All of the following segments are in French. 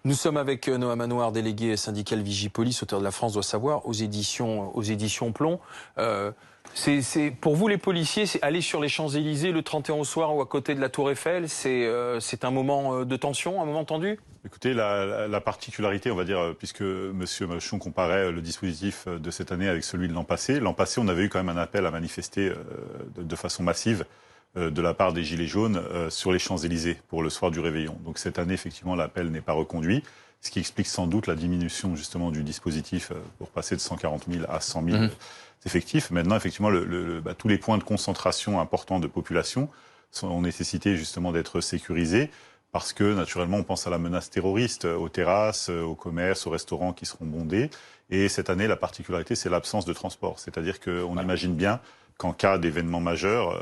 Nous sommes avec Noam Anouar, délégué syndical Vigipolice, auteur de La France doit savoir, aux éditions Plomb. Pour vous les policiers, c'est aller sur les Champs-Élysées le 31 au soir ou à côté de la Tour Eiffel, c'est un moment de tension, un moment tendu? Écoutez, la particularité, on va dire, puisque M. Mélenchon comparait le dispositif de cette année avec celui de l'an passé, on avait eu quand même un appel à manifester de façon massive de la part des Gilets jaunes sur les Champs-Élysées pour le soir du réveillon. Donc cette année, effectivement, l'appel n'est pas reconduit, ce qui explique sans doute la diminution justement du dispositif pour passer de 140 000 à 100 000 effectifs. Maintenant, effectivement, tous les points de concentration importants de population ont nécessité justement d'être sécurisés. Parce que, naturellement, on pense à la menace terroriste, aux terrasses, aux commerces, aux restaurants qui seront bondés. Et cette année, la particularité, c'est l'absence de transport. C'est-à-dire qu'on imagine bien qu'en cas d'événement majeur,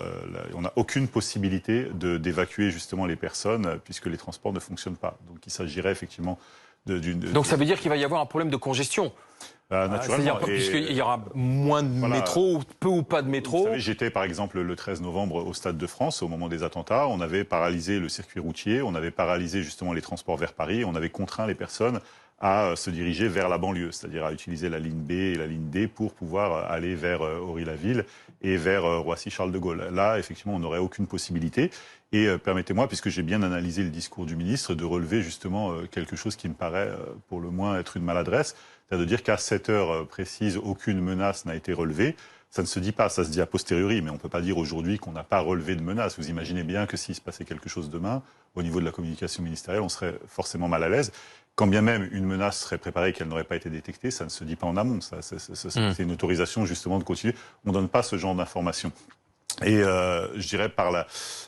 on n'a aucune possibilité d'évacuer justement les personnes, puisque les transports ne fonctionnent pas. Donc il s'agirait effectivement Donc ça veut dire qu'il va y avoir un problème de congestion. Naturellement. Puisqu'il y aura moins de métro, peu ou pas de métro. Vous savez, j'étais par exemple le 13 novembre au Stade de France au moment des attentats. On avait paralysé le circuit routier, on avait paralysé justement les transports vers Paris, on avait contraint les personnes à se diriger vers la banlieue, c'est-à-dire à utiliser la ligne B et la ligne D pour pouvoir aller vers Ory-la-Ville et vers Roissy-Charles de Gaulle. Là, effectivement, on n'aurait aucune possibilité. Et permettez-moi, puisque j'ai bien analysé le discours du ministre, de relever justement quelque chose qui me paraît pour le moins être une maladresse, c'est-à-dire de dire qu'à cette heure précise, aucune menace n'a été relevée. Ça ne se dit pas, ça se dit a posteriori, mais on ne peut pas dire aujourd'hui qu'on n'a pas relevé de menace. Vous imaginez bien que s'il se passait quelque chose demain, au niveau de la communication ministérielle, on serait forcément mal à l'aise. Quand bien même une menace serait préparée et qu'elle n'aurait pas été détectée, ça ne se dit pas en amont. C'est une autorisation justement de continuer. On ne donne pas ce genre d'informations. Et je dirais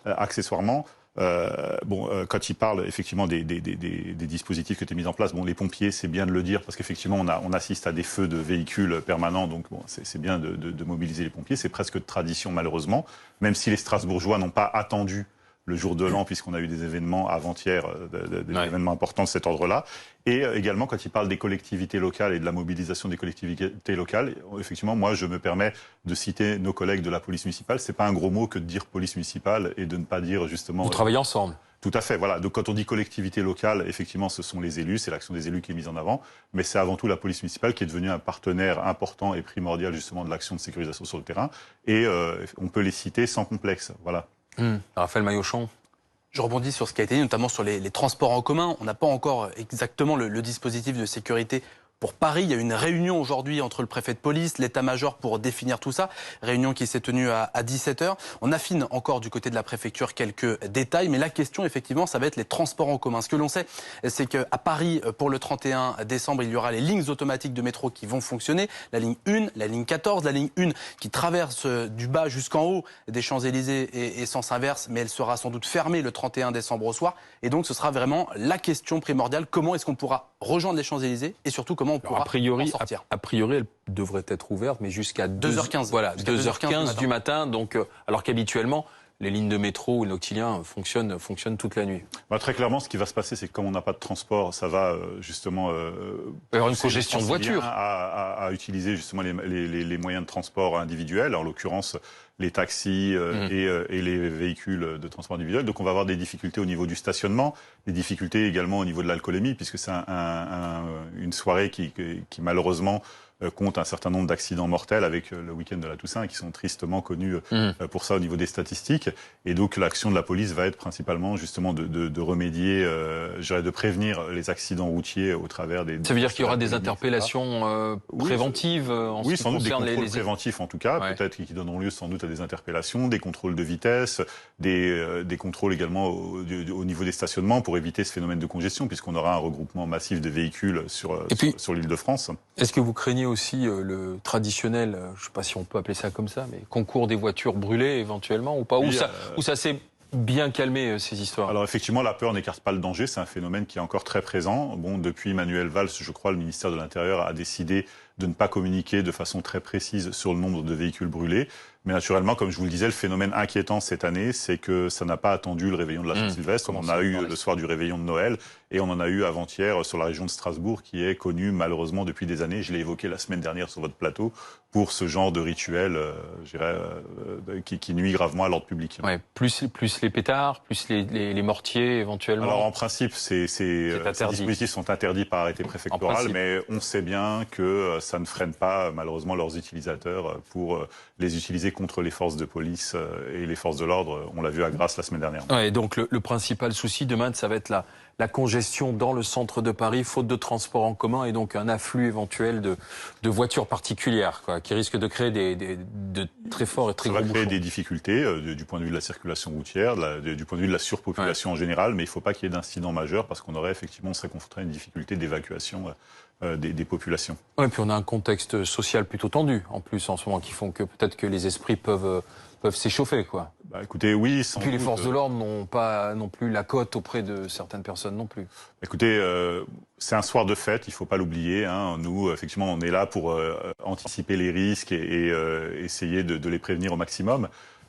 accessoirement, quand il parle effectivement des dispositifs qui étaient mis en place, les pompiers, c'est bien de le dire parce qu'effectivement on assiste à des feux de véhicules permanents, donc c'est bien de mobiliser les pompiers. C'est presque de tradition malheureusement, même si les Strasbourgeois n'ont pas attendu le jour de l'an, puisqu'on a eu des événements avant-hier, des événements importants de cet ordre-là. Et également, quand il parle des collectivités locales et de la mobilisation des collectivités locales, effectivement, moi, je me permets de citer nos collègues de la police municipale. C'est pas un gros mot que de dire police municipale et de ne pas dire justement... Vous travaillez ensemble. Tout à fait, voilà. Donc quand on dit collectivité locale, effectivement, ce sont les élus, c'est l'action des élus qui est mise en avant, mais c'est avant tout la police municipale qui est devenue un partenaire important et primordial justement de l'action de sécurisation sur le terrain. Et on peut les citer sans complexe, voilà. Raphaël Maillochon. Je rebondis sur ce qui a été dit, notamment sur les transports en commun. On n'a pas encore exactement le dispositif de sécurité pour Paris. Il y a une réunion aujourd'hui entre le préfet de police, l'état-major pour définir tout ça. Réunion qui s'est tenue à 17h. On affine encore du côté de la préfecture quelques détails, mais la question, effectivement, ça va être les transports en commun. Ce que l'on sait, c'est qu'à Paris, pour le 31 décembre, il y aura les lignes automatiques de métro qui vont fonctionner. La ligne 1, la ligne 14, la ligne 1 qui traverse du bas jusqu'en haut des Champs-Élysées et sens inverse, mais elle sera sans doute fermée le 31 décembre au soir. Et donc, ce sera vraiment la question primordiale. Comment est-ce qu'on pourra rejoindre les Champs-Élysées et surtout comment on pourra en sortir. A priori, elle devrait être ouverte, mais jusqu'à 2h15. Voilà, 2h15 du matin. Donc, alors qu'habituellement, les lignes de métro ou noctilien fonctionnent toute la nuit. Très clairement, ce qui va se passer, c'est que comme on n'a pas de transport, ça va justement... il y avoir une congestion de voitures. À utiliser justement les moyens de transport individuels, en l'occurrence les taxis et les véhicules de transport individuel. Donc on va avoir des difficultés au niveau du stationnement, des difficultés également au niveau de l'alcoolémie, puisque c'est une soirée qui malheureusement compte un certain nombre d'accidents mortels avec le week-end de la Toussaint qui sont tristement connus pour ça au niveau des statistiques. Et donc l'action de la police va être principalement justement de remédier, de prévenir les accidents routiers au travers des... Ça veut dire qu'il y aura des interpellations préventives en ce qui sans doute des contrôles les... préventifs en tout cas, peut-être qui donneront lieu sans doute à des interpellations, des contrôles de vitesse, des contrôles également au niveau des stationnements pour éviter ce phénomène de congestion puisqu'on aura un regroupement massif de véhicules sur l'Île-de-France. Est-ce que vous craignez aussi le traditionnel, je ne sais pas si on peut appeler ça comme ça, mais concours des voitures brûlées éventuellement ou pas, oui, où ça s'est bien calmé ces histoires? Alors effectivement, la peur n'écarte pas le danger, c'est un phénomène qui est encore très présent. Depuis Manuel Valls, je crois, le ministère de l'Intérieur a décidé de ne pas communiquer de façon très précise sur le nombre de véhicules brûlés. Mais naturellement, comme je vous le disais, le phénomène inquiétant cette année, c'est que ça n'a pas attendu le réveillon de la Saint-Sylvestre. On en a eu le soir du réveillon de Noël et on en a eu avant-hier sur la région de Strasbourg, qui est connue malheureusement depuis des années. Je l'ai évoqué la semaine dernière sur votre plateau pour ce genre de rituel, qui nuit gravement à l'ordre public. Ouais, plus les pétards, plus les mortiers éventuellement. Alors en principe, ces dispositifs sont interdits par arrêté préfectoral, mais on sait bien que ça ne freine pas malheureusement leurs utilisateurs pour les utiliser contre les forces de police et les forces de l'ordre. On l'a vu à Grasse la semaine dernière. Ouais, donc le principal souci demain, ça va être la congestion dans le centre de Paris, faute de transport en commun et donc un afflux éventuel de voitures particulières, quoi, qui risque de créer de très forts et très gros bouchons. Ça va créer des difficultés du point de vue de la circulation routière, du point de vue de la surpopulation en général, mais il ne faut pas qu'il y ait d'incidents majeurs parce qu'on serait confronté à une difficulté d'évacuation des populations. Oui, puis on a un contexte social plutôt tendu en plus en ce moment qui font que peut-être que les esprits peuvent s'échauffer, quoi. Bah, écoutez, oui. Sans Et puis les doute, forces de l'ordre n'ont pas non plus la cote auprès de certaines personnes non plus. Écoutez, c'est un soir de fête, il faut pas l'oublier. Hein. Nous, effectivement, on est là pour anticiper les risques et essayer de les prévenir au maximum.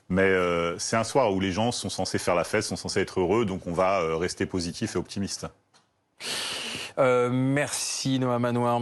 Mais c'est un soir où les gens sont censés faire la fête, sont censés être heureux, donc on va rester positif et optimiste. Merci Noam Anouar.